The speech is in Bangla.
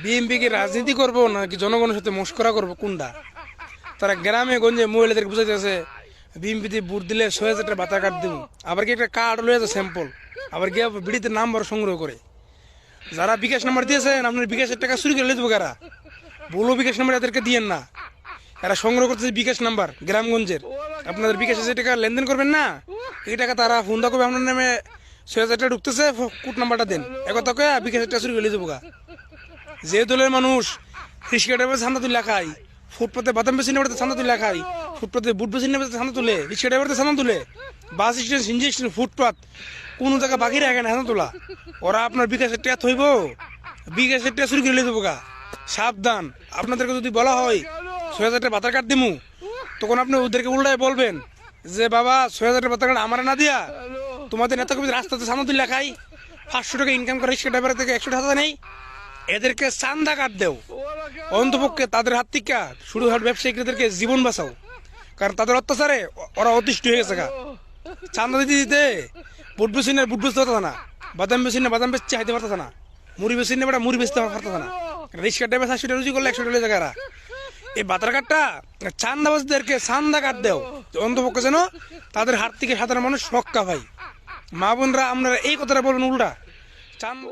বিএনপি কি রাজনীতি করবো নাকি জনগণের সাথে মস্করা করবো কোনটা? তারা গ্রামে গঞ্জে মহিলাদের বুঝাইতেছে বিএনপিতে ভোট দিলে ৬০০০ টাকা ভাতা কার্ড দেবো, আবার কি একটা কার্ড লয়ে যায় স্যাম্পল, আবার গিয়ে বিড়িতে নাম্বার সংগ্রহ করে। যারা বিকাশ নাম্বার দিয়েছেন আপনার বিকাশের টাকা চুরি করে লেদবো কারা? বলো বিকাশ নাম্বার এদেরকে দিয়েন না, এরা সংগ্রহ করতেছে বিকাশ নাম্বার গ্রামগঞ্জের। আপনাদের বিকাশে যে টাকা লেনদেন করবেন না, এই টাকা তারা ফোন দা করবে আপনার নামে ৬০০০ টাকা ঢুকতেছে, কোড নাম্বারটা দেন, একথা কয়ে বিকাশের টাকা চুরি করে লেদবো গা। যে দলের মানুষ রিক্সা ড্রাইভার চান্দা তুলে খায়, ফুটপাতে বাদাম বেশি নেবে চান্দা তুলে খায়, ফুটপাতে বুট বেশি নেবে চান্দা তুলে, রিক্সা ড্রাইভার চান্দা তুলে, বাস স্ট্যান্ড সিনজি স্ট্যান্ড ফুটপাত কোনো জায়গা বাকি রাখে না চান্দা তোলা, ওরা আপনার বিকাশের টাকা থইব, বিকাশের টাকা চুরি করে লিয়ে দেবো গা। সাবধান, আপনাদেরকে যদি বলা হয় ৬০০০ টাকা ভাতার কার্ড দিমু, তখন আপনি ওদেরকে উল্টায় বলবেন যে বাবা ৬০০০ টাকা ভাতার কার্ড আমার না দিয়া তোমাদের নেতা কবি রাস্তাতে চান্দা তুলে খাই, ৫০০ টাকা ইনকাম করে রিক্সা ড্রাইভার থেকে ১০০ টাকা নেই, এদেরকে চান্দা কাট দেও, অন্তপক্ষে তাদের হাত থেকে শুরু হাট ব্যবসায়ীদেরকে জীবন বাঁচাও, কারণ তাদের অত্যাচারে ওরা অতিষ্ঠ হয়ে গেছে গা। চান্দা দিতে দিতে বুট বেশিনের বুট বেচতে পারতেছে না, বাদাম বেশিনে বাদাম বেচতে হাইতে পারতেছে না, মুড়ি বেশিনে বেটা মুড়ি বেচতে পারতেছে না, রিক্সা ড্রাইভার ৭০০ টাকা রুজি করলে ১০০ টাকা জায়গা। এই বাতার কাটটা চান্দাবাজদেরকে চান্দা কাট দেও, অন্তপক্ষে যেন তাদের হাত থেকে সাধারণ মানুষ রক্ষা পায়। মা বোনরা আপনারা এই কথাটা বলবেন উল্টা চান।